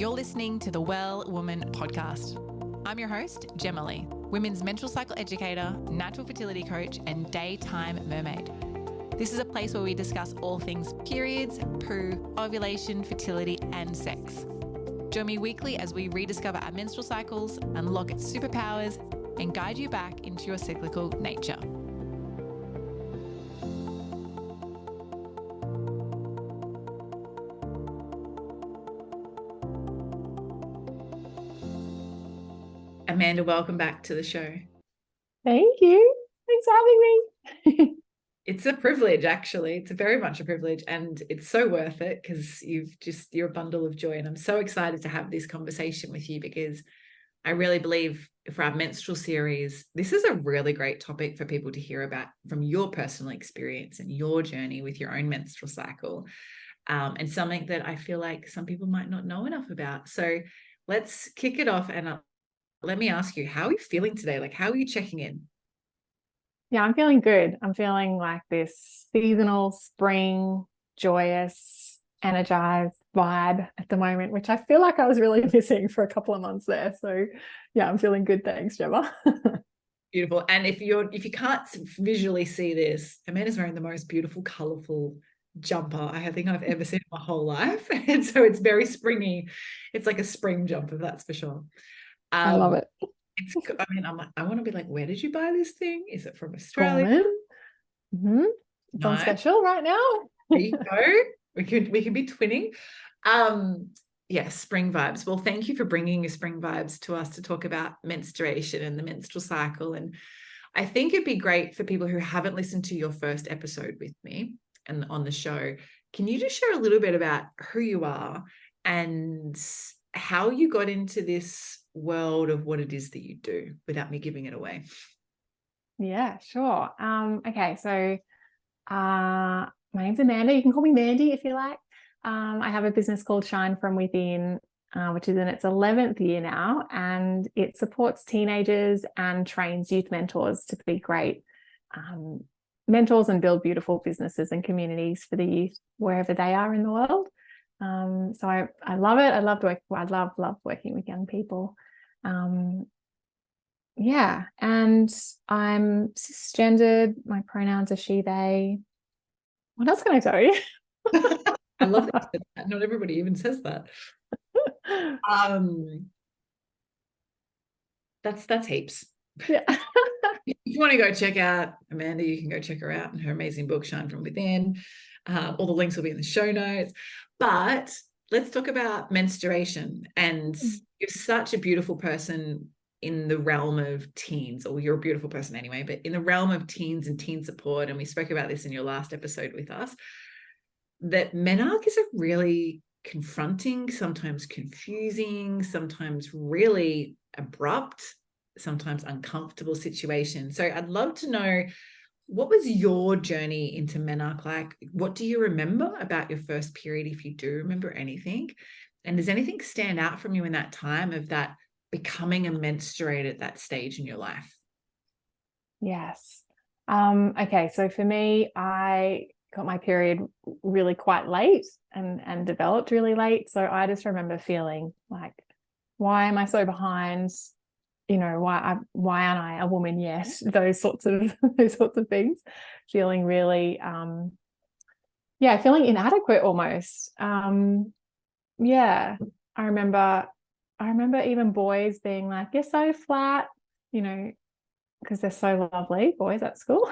You're listening to the Well Woman podcast. I'm your host, Jema, women's menstrual cycle educator, natural fertility coach, and daytime mermaid. This is a place where we discuss all things periods, poo, ovulation, fertility, and sex. Join me weekly as we rediscover our menstrual cycles, unlock its superpowers, and guide you back into your cyclical nature. Amanda, welcome back to the show. Thank you. Thanks for having me. It's a privilege, actually. It's very much a privilege, and it's so worth it because you're a bundle of joy. And I'm so excited to have this conversation with you because I really believe for our menstrual series, this is a really great topic for people to hear about from your personal experience and your journey with your own menstrual cycle, and something that I feel like some people might not know enough about. So let's kick it off, and let me ask you, how are you feeling today? Like, how are you checking in? Yeah, I'm feeling good. I'm feeling like this seasonal, spring, joyous, energized vibe at the moment, which I feel like I was really missing for a couple of months there. So yeah, I'm feeling good. Thanks, Jema. Beautiful. And if you can't visually see this, Amanda's wearing the most beautiful, colorful jumper I think I've ever seen in my whole life. And so it's very springy. It's like a spring jumper, that's for sure. I love it. I'm like, I want to be like, where did you buy this thing? Is it from Australia? Mm-hmm. It's on special right now. There you go. We could be twinning. Yes, spring vibes. Well, thank you for bringing your spring vibes to us to talk about menstruation and the menstrual cycle. And I think it'd be great for people who haven't listened to your first episode with me and on the show. Can you just share a little bit about who you are and how you got into this world of what it is that you do without me giving it away? Yeah, sure. Okay, so my name's Amanda. You can call me Mandy if you like. I have a business called Shine From Within, which is in its 11th year now, and it supports teenagers and trains youth mentors to be great mentors and build beautiful businesses and communities for the youth wherever they are in the world. So I love it. I love working with young people. Yeah, and I'm cisgendered. My pronouns are she, they. What else can I tell you? I love that. Not everybody even says that. That's heaps. Yeah. If you want to go check out Amanda, you can go check her out and her amazing book, Shine From Within. All the links will be in the show notes. But let's talk about menstruation. And you're such a beautiful person in the realm of teens, or you're a beautiful person anyway, but in the realm of teens and teen support, and we spoke about this in your last episode with us, that menarche is a really confronting, sometimes confusing, sometimes really abrupt, sometimes uncomfortable situation. So I'd love to know, what was your journey into menarche like? What do you remember about your first period, if you do remember anything? And does anything stand out from you in that time of that becoming a menstruate at that stage in your life? Yes. Okay, so for me, I got my period really quite late and developed really late. So I just remember feeling like, why am I so behind? You know, why aren't I a woman yet? Those sorts of things. Feeling really feeling inadequate almost. Yeah. I remember even boys being like, you're so flat, you know, because they're so lovely, boys at school.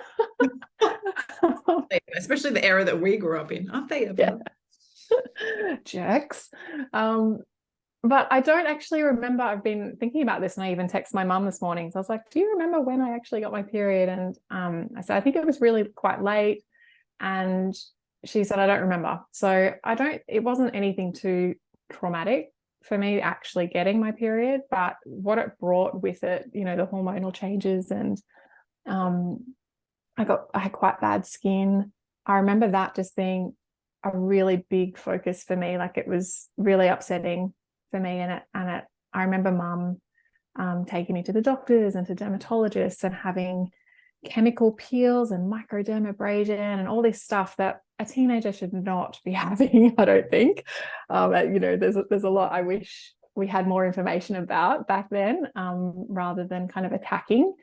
Especially the era that we grew up in, aren't they ever? Yeah. Jerks. But I don't actually remember. I've been thinking about this, and I even texted my mum this morning. So I was like, do you remember when I actually got my period? And I said, I think it was really quite late. And she said, I don't remember. So it wasn't anything too traumatic for me actually getting my period, but what it brought with it, you know, the hormonal changes, and I had quite bad skin. I remember that just being a really big focus for me. Like, it was really upsetting for me. And I remember mum taking me to the doctors and to dermatologists and having chemical peels and microdermabrasion and all this stuff that a teenager should not be having, I don't think. There's a lot I wish we had more information about back then, rather than kind of attacking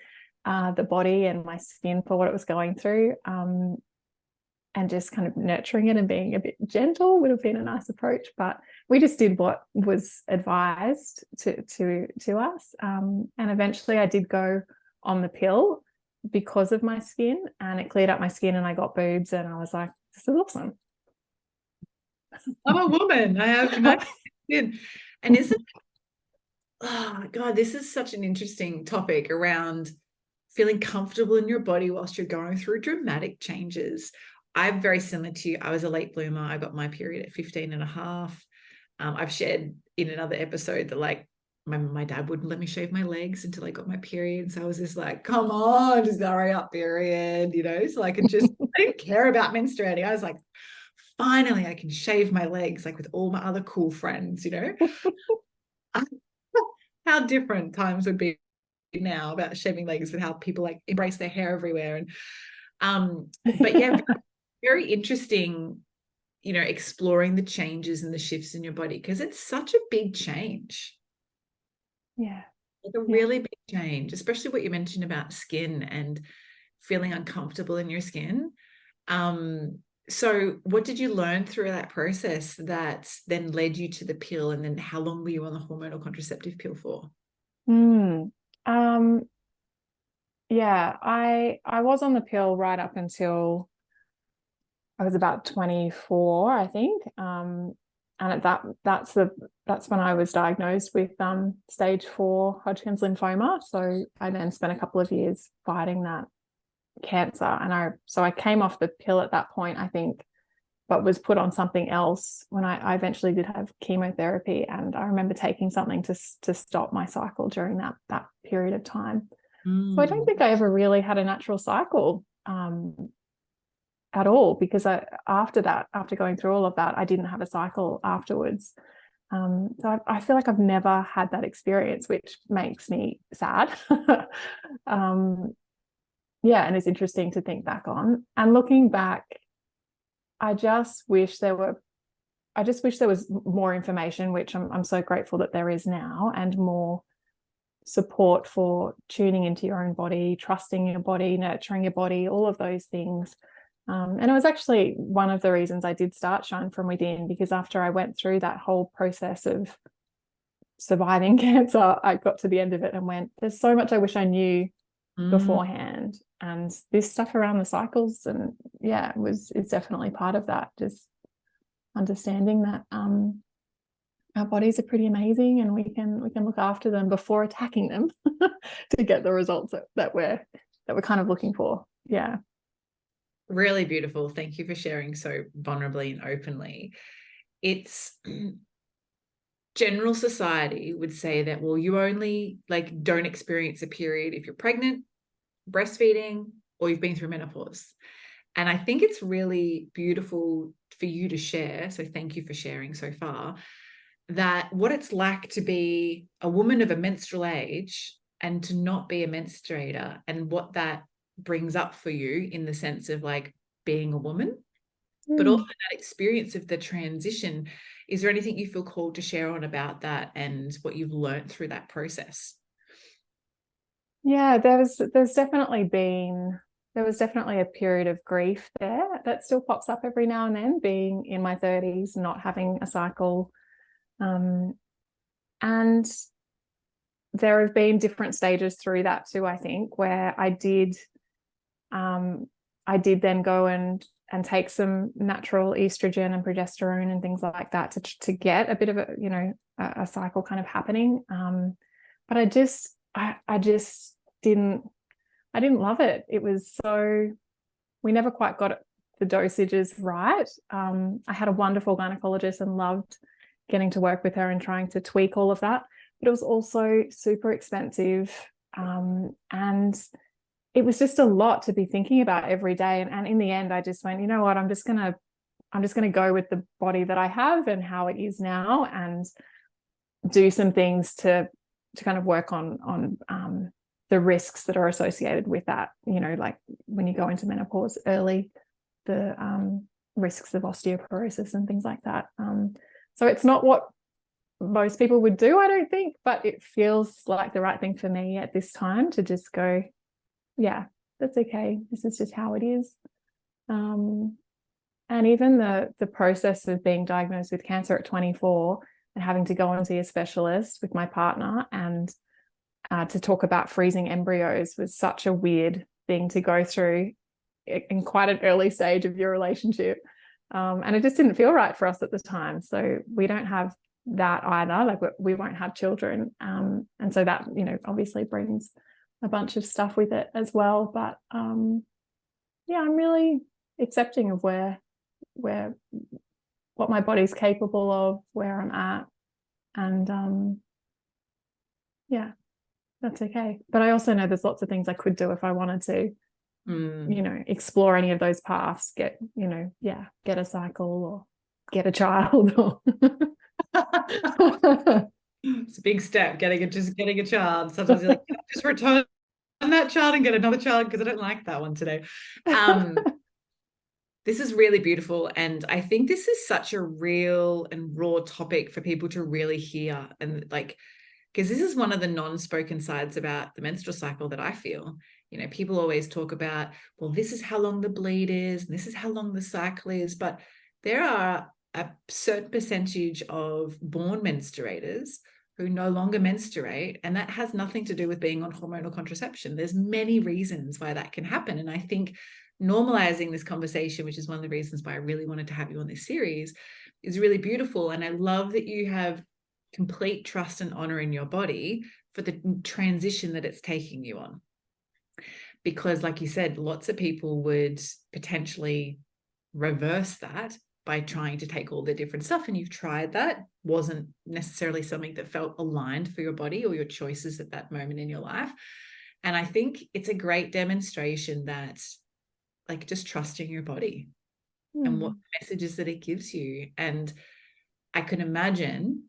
the body and my skin for what it was going through, and just kind of nurturing it and being a bit gentle would have been a nice approach. But we just did what was advised to us, and eventually I did go on the pill because of my skin, and it cleared up my skin and I got boobs, and I was like, this is awesome. I'm a woman. I have my skin. And isn't, oh God, this is such an interesting topic around feeling comfortable in your body whilst you're going through dramatic changes. I'm very similar to you. I was a late bloomer. I got my period at 15 and a half. I've shared in another episode that like my dad wouldn't let me shave my legs until I got my period. So I was just like, come on, just hurry up, period, so I could just, I didn't care about menstruating. I was like, finally, I can shave my legs like with all my other cool friends, How different times would be now about shaving legs with how people like embrace their hair everywhere. And but yeah, very interesting, exploring the changes and the shifts in your body, because it's such a big change. Yeah. Like a really big change, especially what you mentioned about skin and feeling uncomfortable in your skin. So what did you learn through that process that then led you to the pill? And then how long were you on the hormonal contraceptive pill for? Yeah, I was on the pill right up until I was about 24, I think. And that's when I was diagnosed with stage 4 Hodgkin's lymphoma. So I then spent a couple of years fighting that cancer, and I came off the pill at that point, I think, but was put on something else when I eventually did have chemotherapy. And I remember taking something to stop my cycle during that period of time. So I don't think I ever really had a natural cycle at all, because after going through all of that, I didn't have a cycle afterwards. So I feel like I've never had that experience, which makes me sad. And it's interesting to think back on. And looking back, I just wish there was more information, which I'm so grateful that there is now, and more support for tuning into your own body, trusting your body, nurturing your body, all of those things. And it was actually one of the reasons I did start Shine From Within, because after I went through that whole process of surviving cancer, I got to the end of it and went, there's so much I wish I knew beforehand. And this stuff around the cycles, and it's definitely part of that, just understanding that our bodies are pretty amazing, and we can look after them before attacking them to get the results that we're kind of looking for. Yeah. Really beautiful. Thank you for sharing so vulnerably and openly. It's general society would say that, well, you only don't experience a period if you're pregnant, breastfeeding, or you've been through menopause. And I think it's really beautiful for you to share. So thank you for sharing so far, that what it's like to be a woman of a menstrual age and to not be a menstruator, and what that brings up for you in the sense of being a woman, but also that experience of the transition. Is there anything you feel called to share on about that and what you've learned through that process? Yeah, there was definitely a period of grief there that still pops up every now and then, being in my 30s, not having a cycle. And there have been different stages through that too, I think, where I did then go and take some natural estrogen and progesterone and things like that to get a bit of a cycle kind of happening. But I just didn't love it. It was we never quite got the dosages right. I had a wonderful gynecologist and loved getting to work with her and trying to tweak all of that. But it was also super expensive. And it was just a lot to be thinking about every day. And in the end, I just went, you know what, I'm just gonna go with the body that I have and how it is now, and do some things to kind of work on the risks that are associated with that. Like when you go into menopause early, the risks of osteoporosis and things like that. So it's not what most people would do, I don't think, but it feels like the right thing for me at this time to just go, yeah, that's okay. This is just how it is. And even the process of being diagnosed with cancer at 24 and having to go and see a specialist with my partner and to talk about freezing embryos was such a weird thing to go through in quite an early stage of your relationship. And it just didn't feel right for us at the time. So we don't have that either. Like we won't have children. And so that, obviously brings a bunch of stuff with it as well. But yeah, I'm really accepting of what my body's capable of, where I'm at. And yeah, that's okay. But I also know there's lots of things I could do if I wanted to, explore any of those paths, get a cycle or get a child or it's a big step, getting a child. Sometimes you're like, just return that child and get another child because I don't like that one today. This is really beautiful. And I think this is such a real and raw topic for people to really hear. And because this is one of the non-spoken sides about the menstrual cycle that I feel. People always talk about, well, this is how long the bleed is, and this is how long the cycle is. But there are a certain percentage of born menstruators who no longer menstruate, and that has nothing to do with being on hormonal contraception. There's many reasons why that can happen. And I think normalizing this conversation, which is one of the reasons why I really wanted to have you on this series, is really beautiful. And I love that you have complete trust and honor in your body for the transition that it's taking you on. Because like you said, lots of people would potentially reverse that by trying to take all the different stuff, and you've tried that. Wasn't necessarily something that felt aligned for your body or your choices at that moment in your life. And I think it's a great demonstration that just trusting your body and what messages that it gives you. And I can imagine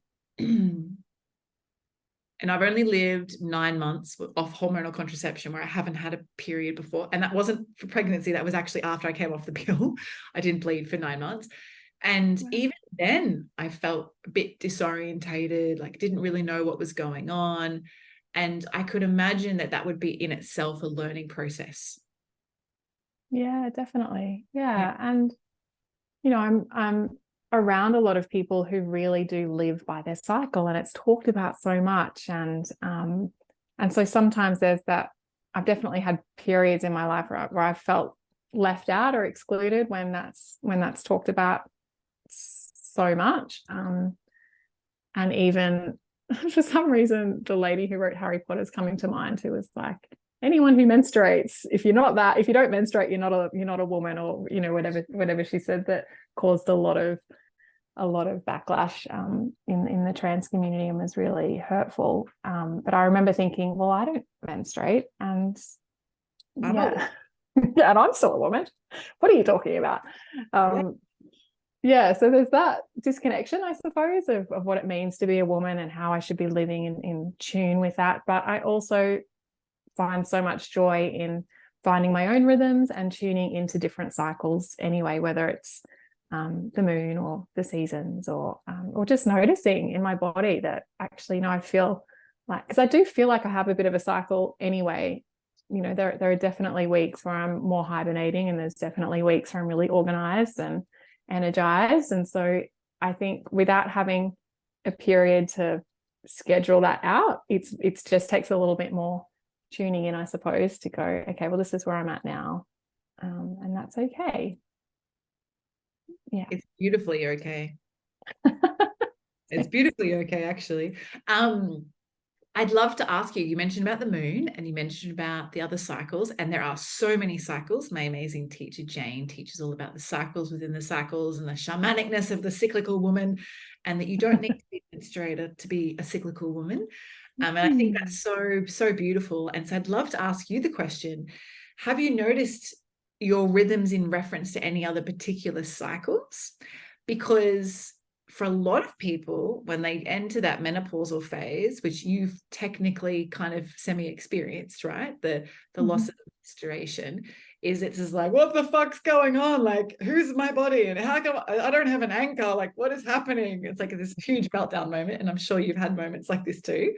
and I've only lived 9 months off hormonal contraception where I haven't had a period before. And that wasn't for pregnancy. That was actually after I came off the pill. I didn't bleed for 9 months. And even then I felt a bit disorientated, didn't really know what was going on. And I could imagine that would be in itself a learning process. Yeah, definitely. Yeah. And, I'm around a lot of people who really do live by their cycle, and it's talked about so much. And so sometimes there's that. I've definitely had periods in my life where I felt left out or excluded when that's talked about so much. And even for some reason, the lady who wrote Harry Potter's coming to mind, who was like, anyone who menstruates, if you don't menstruate, you're not a woman, or whatever she said, that caused a lot of backlash in the trans community and was really hurtful. But I remember thinking, well, I don't menstruate, and yeah, and I'm still a woman. What are you talking about? Yeah, so there's that disconnection, I suppose, of what it means to be a woman and how I should be living in tune with that. But I also find so much joy in finding my own rhythms and tuning into different cycles anyway, whether it's the moon or the seasons, or just noticing in my body that actually, I feel like, because I do feel like I have a bit of a cycle anyway. There are definitely weeks where I'm more hibernating, and there's definitely weeks where I'm really organized and energized. And so I think without having a period to schedule that out, it just takes a little bit more tuning in, I suppose, to go, okay, well, this is where I'm at now, and that's okay. Yeah, it's beautifully okay. It's beautifully okay, actually. I'd love to ask you, you mentioned about the moon and you mentioned about the other cycles, and there are so many cycles. My amazing teacher Jane teaches all about the cycles within the cycles and the shamanicness of the cyclical woman, and that you don't need to be a menstruator to be a cyclical woman. And I think that's so beautiful. And so I'd love to ask you the question, have you noticed your rhythms in reference to any other particular cycles? Because for a lot of people, when they enter that menopausal phase, which you've technically kind of semi-experienced, right? The loss of menstruation, is it's just like, what the fuck's going on? Like, who's my body? And how come I don't have an anchor? Like, what is happening? It's like this huge meltdown moment. And I'm sure you've had moments like this too.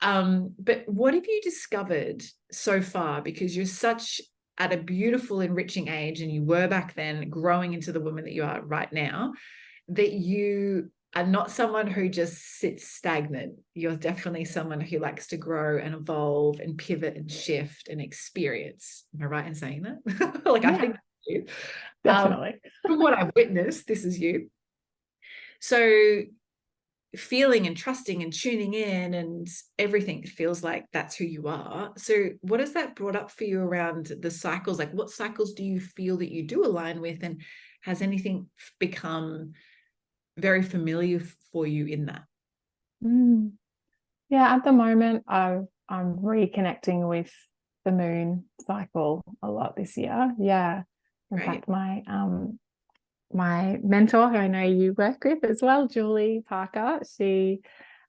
But what have you discovered so far? Because you're such at a beautiful, enriching age, and you were back then growing into the woman that you are right now, that you are not someone who just sits stagnant. You're definitely someone who likes to grow and evolve and pivot and shift and experience. Am I right in saying that? Like, Yeah, I think you. definitely. From what I've witnessed, this is you. So feeling and trusting and tuning in and everything feels like that's who you are. So what has that brought up for you around the cycles? Like, what cycles do you feel that you do align with, and has anything become very familiar for you in that? Yeah, at the moment I'm reconnecting with the moon cycle a lot this year. Yeah. In fact, my mentor, who I know you work with as well, Julie Parker, she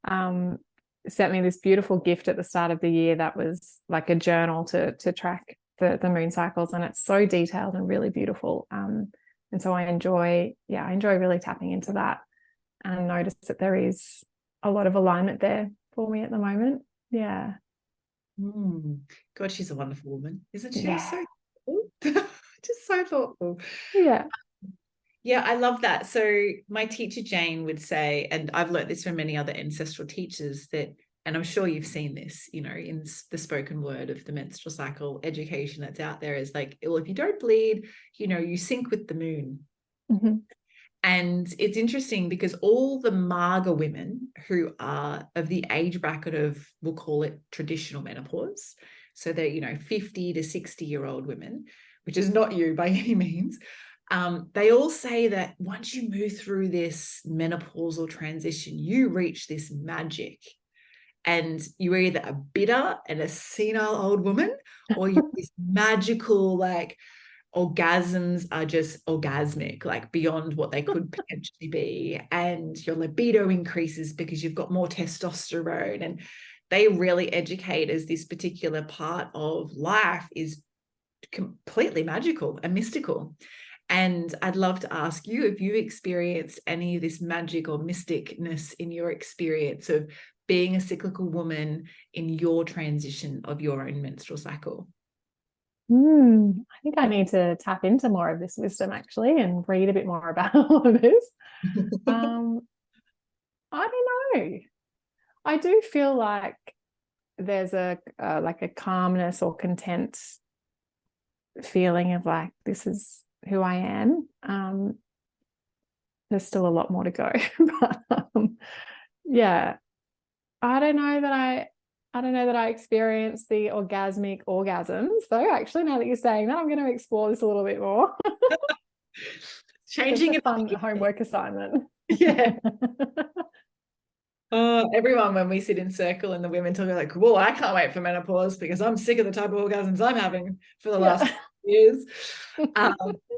sent me this beautiful gift at the start of the year that was like a journal to track the moon cycles, and it's so detailed and really beautiful. And so I enjoy really tapping into that, and notice that there is a lot of alignment there for me at the moment. Yeah. God, she's a wonderful woman, isn't she? Yeah. So cool. Just so thoughtful. Yeah. Yeah, I love that. So my teacher Jane would say, and I've learned this from many other ancestral teachers, that, and I'm sure you've seen this, you know, in the spoken word of the menstrual cycle education that's out there, is like, well, if you don't bleed, you know, you sync with the moon. Mm-hmm. And it's interesting because all the Marga women who are of the age bracket of, we'll call it traditional menopause, so they're, you know, 50 to 60-year-old women, which is not you by any means, they all say that once you move through this menopausal transition, you reach this magic. And you're either a bitter and a senile old woman, or you're this magical, like, orgasms are just orgasmic, like beyond what they could potentially be. And your libido increases because you've got more testosterone. And they really educate as this particular part of life is completely magical and mystical. And I'd love to ask you if you experienced any of this magic or mysticness in your experience of being a cyclical woman in your transition of your own menstrual cycle. I think I need to tap into more of this wisdom actually, and read a bit more about all of this. I don't know. I do feel like there's a like a calmness or content feeling of like, this is who I am. There's still a lot more to go, but yeah, I don't know that I experienced the orgasmic orgasms though. Actually, now that you're saying that, I'm going to explore this a little bit more. Changing it fun homework assignment. Yeah. Everyone, when we sit in circle and the women talk, like, well, I can't wait for menopause because I'm sick of the type of orgasms I'm having for the last years.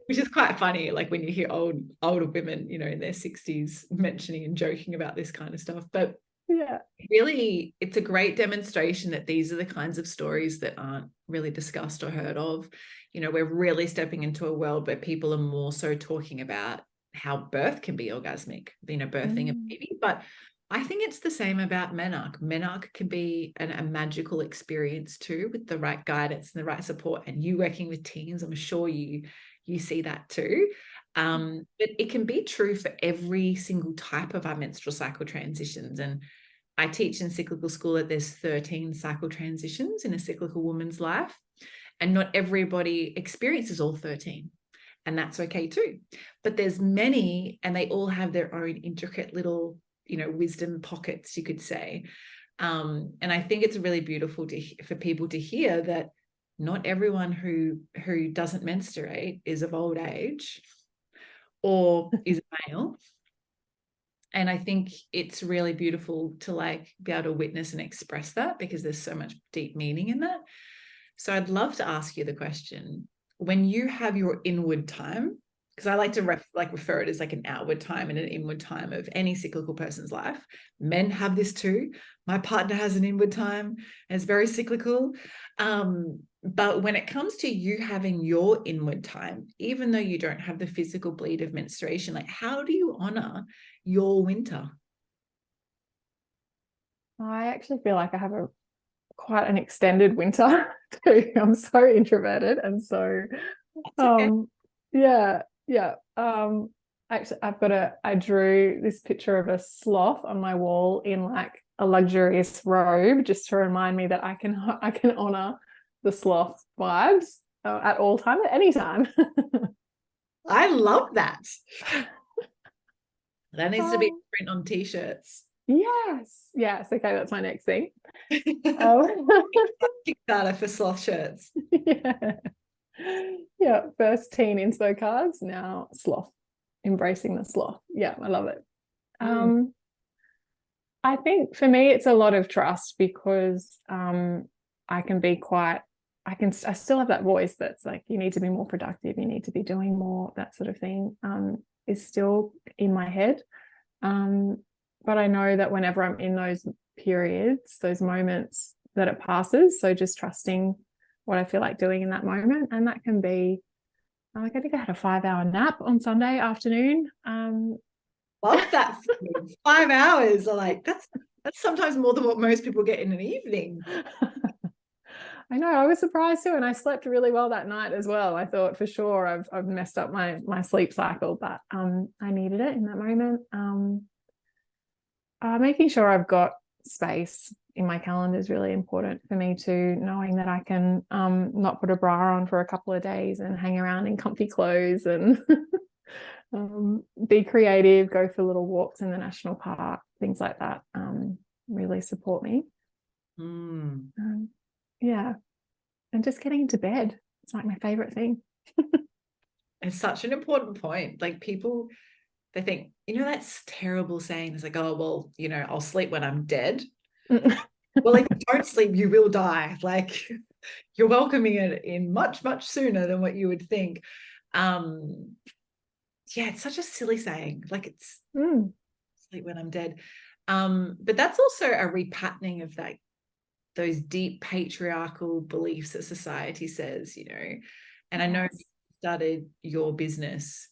Which is quite funny, like when you hear older women, you know, in their 60s mentioning and joking about this kind of stuff. But yeah, really, it's a great demonstration that these are the kinds of stories that aren't really discussed or heard of. You know, we're really stepping into a world where people are more so talking about how birth can be orgasmic, you know, birthing a baby. But I think it's the same about menarche. Menarche can be a magical experience too, with the right guidance and the right support. And you working with teens, I'm sure you see that too. But it can be true for every single type of our menstrual cycle transitions. And I teach in cyclical school that there's 13 cycle transitions in a cyclical woman's life, and not everybody experiences all 13. And that's okay too. But there's many, and they all have their own intricate little, you know, wisdom pockets, you could say. And I think it's really beautiful for people to hear that not everyone who doesn't menstruate is of old age or is male. And I think it's really beautiful to like be able to witness and express that, because there's so much deep meaning in that. So I'd love to ask you the question, when you have your inward time because I like to refer it as like an outward time and an inward time of any cyclical person's life. Men have this too. My partner has an inward time and it's very cyclical. But when it comes to you having your inward time, even though you don't have the physical bleed of menstruation, like how do you honor your winter? I actually feel like I have quite an extended winter too. I'm so introverted, and so Okay. yeah. Actually, I drew this picture of a sloth on my wall in like a luxurious robe, just to remind me that I can honor the sloth vibes at all time, at any time. I love that. That needs to be print on t-shirts. Yes. Okay, that's my next thing. Um, Kickstarter for sloth shirts. yeah. Yeah, first teen inspo cards, now sloth, embracing the sloth. Yeah, I love it. I think for me it's a lot of trust, because I can be quite, I still have that voice that's like, you need to be more productive, you need to be doing more, that sort of thing is still in my head. But I know that whenever I'm in those periods, those moments, that it passes. So just trusting what I feel like doing in that moment. And that can be, like, I think I had a 5-hour nap on Sunday afternoon. Love that. 5 hours. Like that's sometimes more than what most people get in an evening. I know, I was surprised too, and I slept really well that night as well. I thought for sure I've messed up my sleep cycle, but I needed it in that moment. Making sure I've got space in my calendar is really important for me too, knowing that I can not put a bra on for a couple of days and hang around in comfy clothes and be creative, go for little walks in the national park, things like that really support me. Yeah. And just getting into bed. It's like my favorite thing. It's such an important point. Like people, they think, that's terrible saying. It's like, oh, well, I'll sleep when I'm dead. Well, if you don't sleep, you will die. Like you're welcoming it in much, much sooner than what you would think. Yeah, it's such a silly saying. Like it's sleep when I'm dead. But that's also a repatterning of those deep patriarchal beliefs that society says, and I know you started your business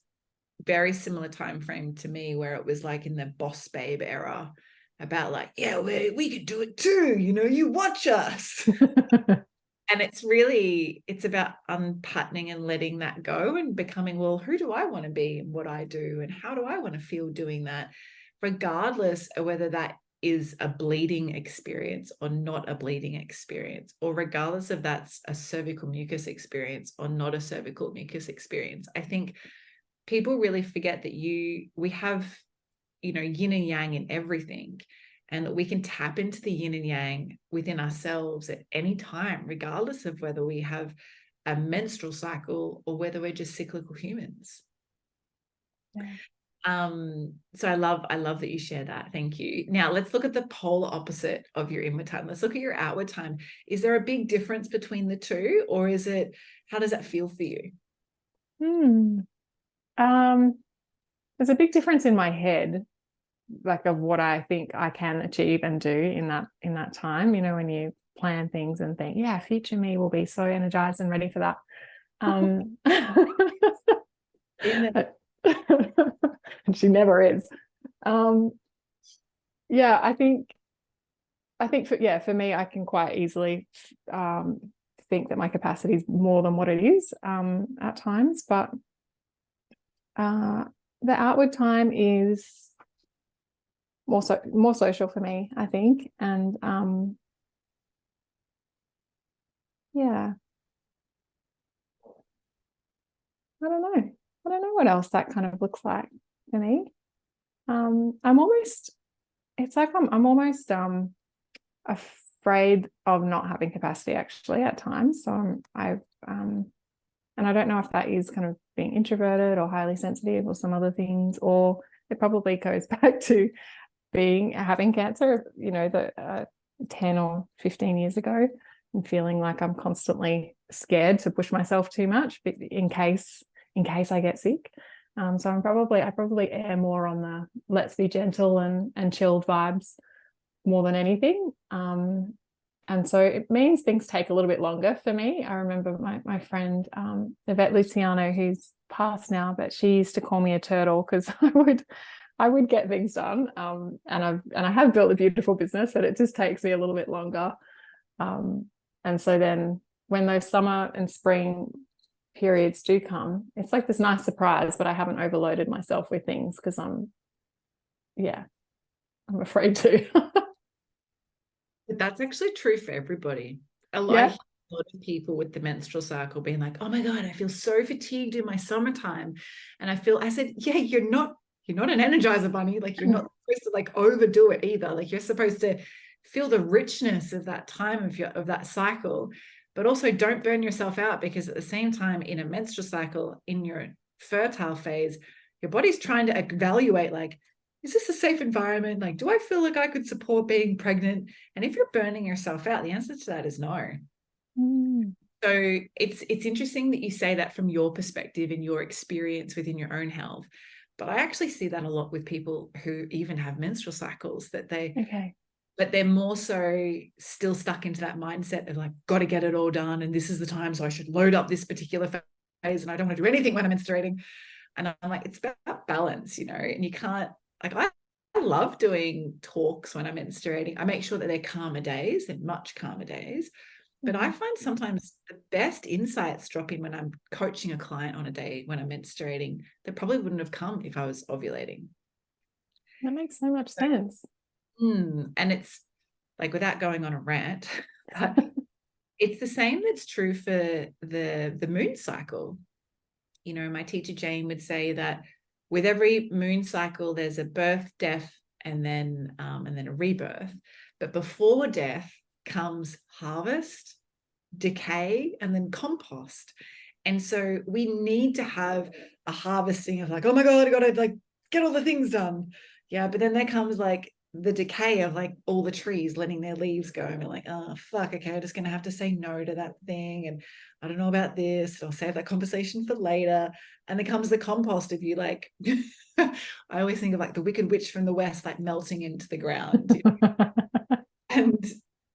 very similar time frame to me, where it was like in the boss babe era about like, yeah, we could do it too, you watch us. And it's about unpatterning and letting that go and becoming, well, who do I want to be in what I do, and how do I want to feel doing that, regardless of whether that is a bleeding experience or not a bleeding experience, or regardless of that's a cervical mucus experience or not a cervical mucus experience. I think people really forget that we have, yin and yang in everything, and that we can tap into the yin and yang within ourselves at any time, regardless of whether we have a menstrual cycle or whether we're just cyclical humans. Yeah. So I love that you share that. Thank you. Now let's look at the polar opposite of your inward time. Let's look at your outward time. Is there a big difference between the two, or how does that feel for you? There's a big difference in my head, like of what I think I can achieve and do in that time. When you plan things and think, yeah, future me will be so energized and ready for that. And she never is. Yeah, I think for me, I can quite easily think that my capacity is more than what it is at times, but the outward time is more social for me, I think. And yeah, I don't know what else that kind of looks like for me. It's like I'm almost afraid of not having capacity actually at times. So and I don't know if that is kind of being introverted or highly sensitive or some other things, or it probably goes back to having cancer, 10 or 15 years ago, and feeling like I'm constantly scared to push myself too much in case I get sick. So I probably err more on the let's be gentle and chilled vibes more than anything. And so it means things take a little bit longer for me. I remember my friend Yvette Luciano, who's passed now, but she used to call me a turtle because I would get things done. And I have built a beautiful business, but it just takes me a little bit longer. And so then when those summer and spring periods do come, it's like this nice surprise, but I haven't overloaded myself with things because I'm afraid to. But that's actually true for everybody. I hear a lot of people with the menstrual cycle being like, oh my God, I feel so fatigued in my summertime. And I said, yeah, you're not an Energizer bunny. Like, you're not supposed to like overdo it either. Like, you're supposed to feel the richness of that time of that cycle, but also don't burn yourself out, because at the same time, in a menstrual cycle, in your fertile phase, your body's trying to evaluate, like, is this a safe environment? Like, do I feel like I could support being pregnant? And if you're burning yourself out, the answer to that is no. So it's interesting that you say that from your perspective and your experience within your own health. But I actually see that a lot with people who even have menstrual cycles, that but they're more so still stuck into that mindset of like, got to get it all done. And this is the time, so I should load up this particular phase, and I don't want to do anything when I'm menstruating. And I'm like, it's about balance, and you can't, like, I love doing talks when I'm menstruating. I make sure that they're calmer days, and much calmer days. But I find sometimes the best insights drop in when I'm coaching a client on a day when I'm menstruating that probably wouldn't have come if I was ovulating. That makes so much sense. And it's like, without going on a rant, but it's the same that's true for the moon cycle. My teacher Jane would say that with every moon cycle, there's a birth, death, and then a rebirth. But before death comes harvest, decay, and then compost. And so we need to have a harvesting of like, oh my God, I got to like get all the things done. Yeah, but then there comes like the decay of like all the trees letting their leaves go, and we're like, oh fuck, okay, I'm just gonna have to say no to that thing, and I don't know about this, I'll save that conversation for later. And then comes the compost of you, like I always think of like the Wicked Witch from the West, like melting into the ground. And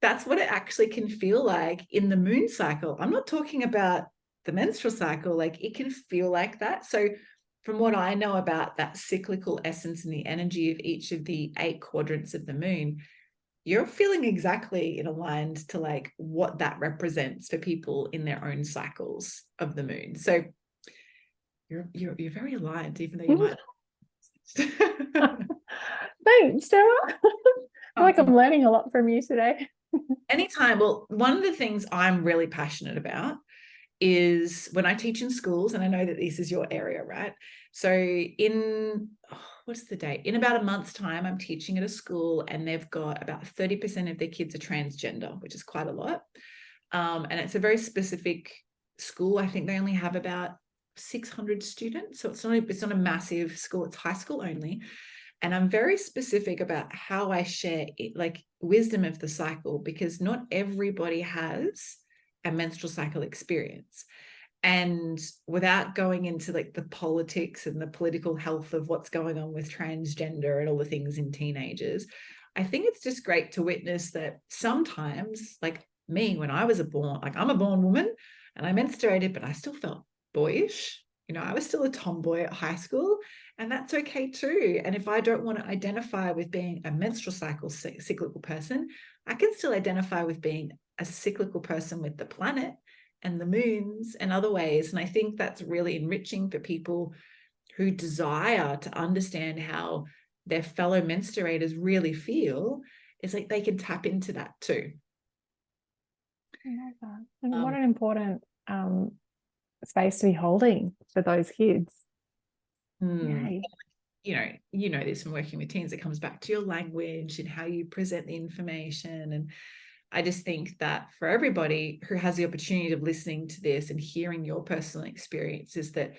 that's what it actually can feel like in the moon cycle. I'm not talking about the menstrual cycle. Like, it can feel like that. So from what I know about that cyclical essence and the energy of each of the 8 quadrants of the moon, you're feeling exactly aligned to like what that represents for people in their own cycles of the moon. So you're very aligned, even though you might. Thanks, Jema. I feel like I'm learning a lot from you today. Anytime. Well, one of the things I'm really passionate about is when I teach in schools, and I know that this is your area, right? So what's the date? In about a month's time, I'm teaching at a school, and they've got about 30% of their kids are transgender, which is quite a lot. And it's a very specific school. I think they only have about 600 students. So it's not a massive school. It's high school only. And I'm very specific about how I share like wisdom of the cycle, because not everybody has a menstrual cycle experience. And without going into like the politics and the political health of what's going on with transgender and all the things in teenagers, I think it's just great to witness that sometimes, like me, when I was I'm a born woman and I menstruated, but I still felt boyish. I was still a tomboy at high school, and that's okay too. And if I don't want to identify with being a menstrual cycle cyclical person, I can still identify with being a cyclical person with the planet and the moons and other ways. And I think that's really enriching for people who desire to understand how their fellow menstruators really feel. It's like they can tap into that too. I know that. And what an important space to be holding for those kids. Yay. You know this from working with teens. It comes back to your language and how you present the information. And I just think that for everybody who has the opportunity of listening to this and hearing your personal experiences, that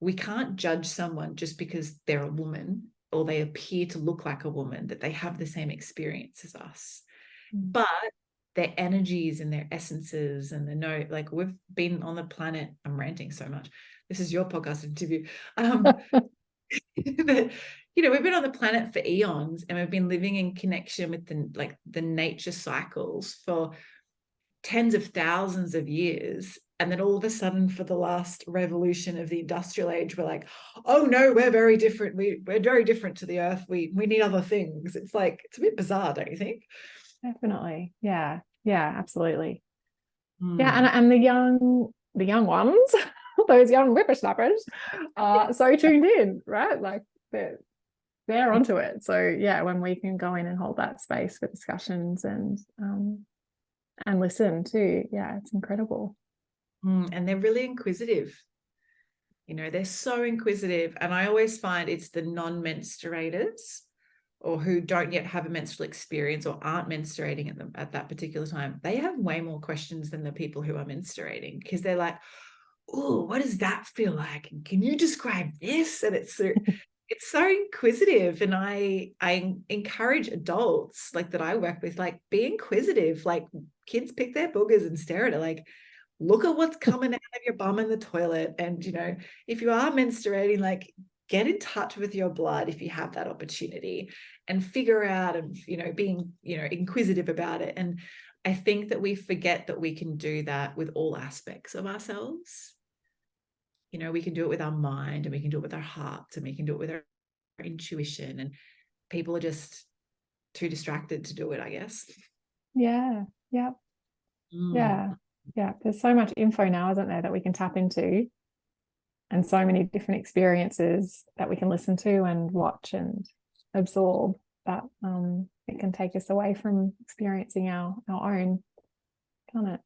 we can't judge someone just because they're a woman or they appear to look like a woman, that they have the same experience as us. But their energies and their essences and like we've been on the planet, I'm ranting so much, this is your podcast interview. That, you know, we've been on the planet for eons, and we've been living in connection with the nature cycles for tens of thousands of years. And then all of a sudden, for the last revolution of the industrial age, we're like, oh no, we're very different. We're very different to the earth. We need other things. It's like, it's a bit bizarre, don't you think? Definitely. Yeah. Yeah, absolutely. Yeah. Mm. And the young ones, those young whippersnappers are so tuned in, right? Like they're onto it. So yeah, when we can go in and hold that space for discussions and listen too, yeah, it's incredible. And they're really inquisitive. You know, they're so inquisitive. And I always find it's the non-menstruators, or who don't yet have a menstrual experience or aren't menstruating at that particular time. They have way more questions than the people who are menstruating, because they're like, oh, what does that feel like? And can you describe this? And it's so inquisitive. And I encourage adults like that I work with, like, be inquisitive. Like, kids pick their boogers and stare at it, like, look at what's coming out of your bum in the toilet. And, you know, if you are menstruating, like, get in touch with your blood if you have that opportunity, and figure out, and, you know, being, you know, inquisitive about it. And I think that we forget that we can do that with all aspects of ourselves. You know, we can do it with our mind, and we can do it with our hearts, and we can do it with our intuition. And people are just too distracted to do it, I guess. Yeah. Yeah. Yeah. Yeah. There's so much info now, isn't there, that we can tap into, and so many different experiences that we can listen to and watch and absorb, that it can take us away from experiencing our own, can't it?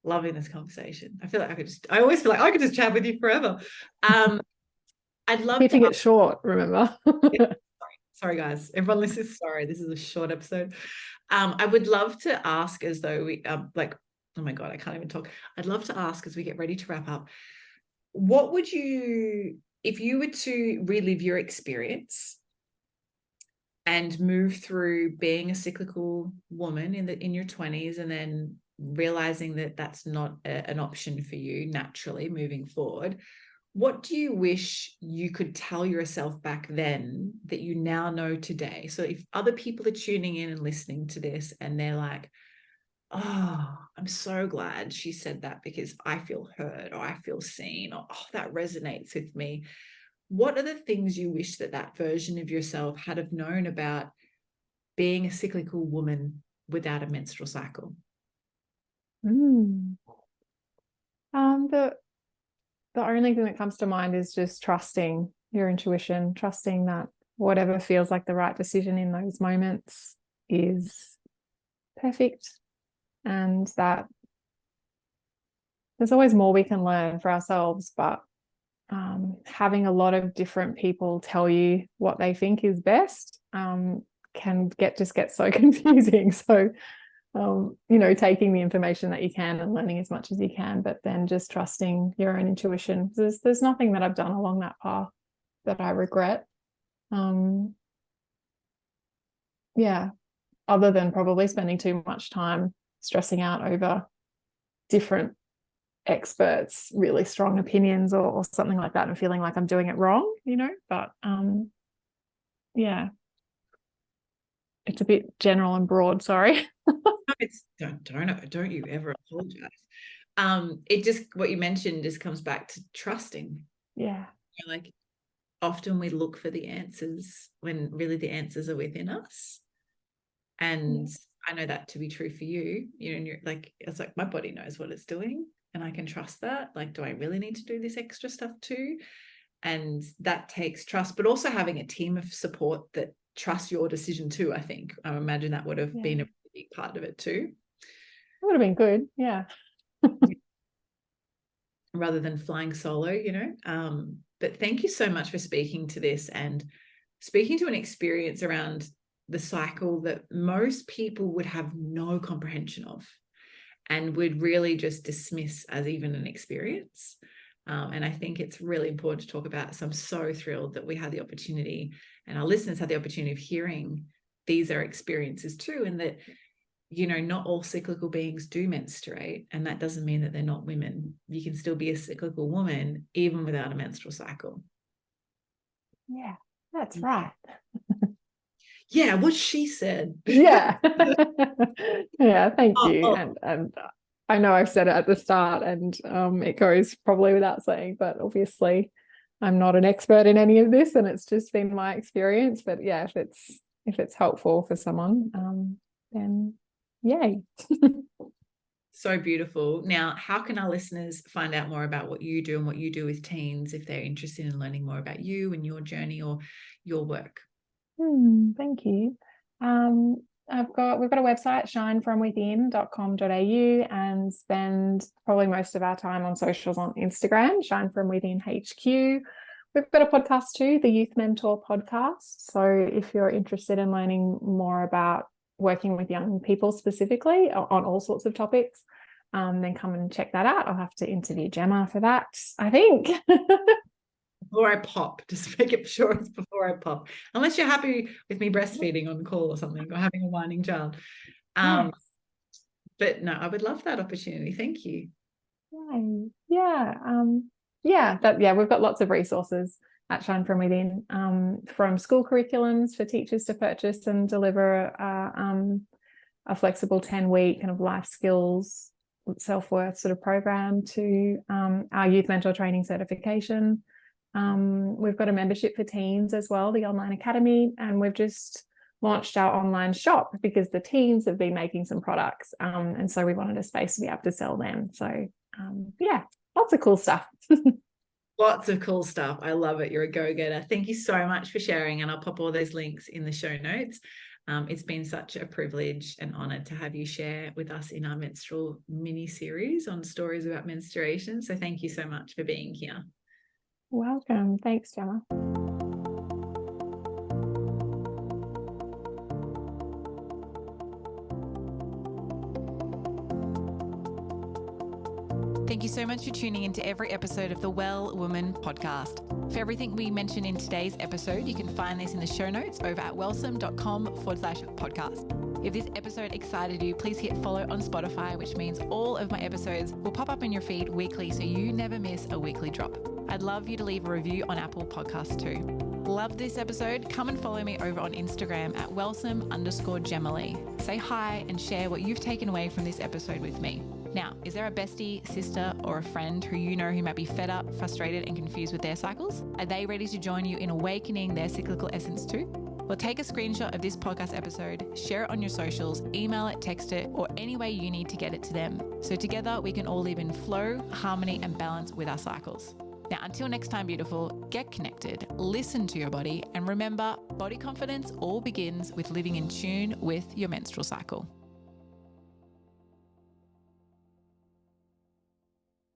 Loving this conversation. I feel like I always feel like I could just chat with you forever. I'd love Keeping to it short, remember. sorry guys, everyone listens, sorry, this is a short episode. I would love to ask, as though we like, oh my god, I can't even talk. I'd love to ask, as we get ready to wrap up, what would you, if you were to relive your experience and move through being a cyclical woman in your 20s, and then realizing that that's not an option for you naturally moving forward, what do you wish you could tell yourself back then that you now know today? So if other people are tuning in and listening to this, and they're like, oh, I'm so glad she said that, because I feel heard, or I feel seen, or oh, that resonates with me. What are the things you wish that version of yourself had have known about being a cyclical woman without a menstrual cycle? The only thing that comes to mind is just trusting your intuition, trusting that whatever feels like the right decision in those moments is perfect, and that there's always more we can learn for ourselves. But having a lot of different people tell you what they think is best can get so confusing. So you know, taking the information that you can and learning as much as you can, but then just trusting your own intuition. There's nothing that I've done along that path that I regret. Yeah, other than probably spending too much time stressing out over different experts' really strong opinions or something like that, and feeling like I'm doing it wrong, you know. But yeah, it's a bit general and broad, sorry. It's don't you ever apologize. It just, what you mentioned just comes back to trusting. Yeah. Like, often we look for the answers when really the answers are within us. And I know that to be true for you. You know, and you're like, it's like, my body knows what it's doing, and I can trust that. Like, do I really need to do this extra stuff too? And that takes trust, but also having a team of support that trusts your decision too. I think, I imagine that would have been a big part of it too. It would have been good, yeah. Rather than flying solo, you know. But thank you so much for speaking to this, and speaking to an experience around the cycle that most people would have no comprehension of, and would really just dismiss as even an experience. And I think it's really important to talk about. So I'm so thrilled that we had the opportunity, and our listeners had the opportunity of hearing these are experiences too, and that not all cyclical beings do menstruate, and that doesn't mean that they're not women. You can still be a cyclical woman even without a menstrual cycle. Yeah, that's right. Yeah, what she said. Yeah. Yeah, thank you. Oh. And I know I've said it at the start, and it goes probably without saying, but obviously I'm not an expert in any of this, and it's just been my experience. But yeah, if it's helpful for someone, then yay. So beautiful. Now, how can our listeners find out more about what you do and what you do with teens if they're interested in learning more about you and your journey or your work? Thank you. We've got a website, shinefromwithin.com.au, and spend probably most of our time on socials on Instagram, Shine From Within HQ. We've got a podcast too, the Youth Mentor podcast. So if you're interested in learning more about working with young people specifically on all sorts of topics, then come and check that out. I'll have to interview Jema for that, I think. Before I pop, just make it sure it's before I pop. Unless you're happy with me breastfeeding on call or something, or having a whining child. Yes. But no, I would love that opportunity. Thank you. Yeah. We've got lots of resources at Shine From Within, from school curriculums for teachers to purchase and deliver a flexible 10-week kind of life skills, self-worth sort of program, to our youth mentor training certification. We've got a membership for teens as well, the online academy, and we've just launched our online shop because the teens have been making some products, and so we wanted a space to be able to sell them. So lots of cool stuff. Lots of cool stuff. I love it. You're a go-getter. Thank you so much for sharing, and I'll pop all those links in the show notes. It's been such a privilege and honor to have you share with us in our Menstrual Mini-Series on stories about menstruation. So thank you so much for being here. Welcome. Thanks, Jema. Thank you so much for tuning into every episode of the Well Woman podcast. For everything we mentioned in today's episode, you can find this in the show notes over at wellsome.com/podcast. If this episode excited you, please hit follow on Spotify, which means all of my episodes will pop up in your feed weekly so you never miss a weekly drop. I'd love you to leave a review on Apple Podcasts too. Love this episode? Come and follow me over on Instagram at wellsome_Jema. Say hi and share what you've taken away from this episode with me. Now, is there a bestie, sister, or a friend who you know who might be fed up, frustrated, and confused with their cycles? Are they ready to join you in awakening their cyclical essence too? Well, take a screenshot of this podcast episode, share it on your socials, email it, text it, or any way you need to get it to them. So together we can all live in flow, harmony, and balance with our cycles. Now, until next time, beautiful, get connected, listen to your body, and remember, body confidence all begins with living in tune with your menstrual cycle.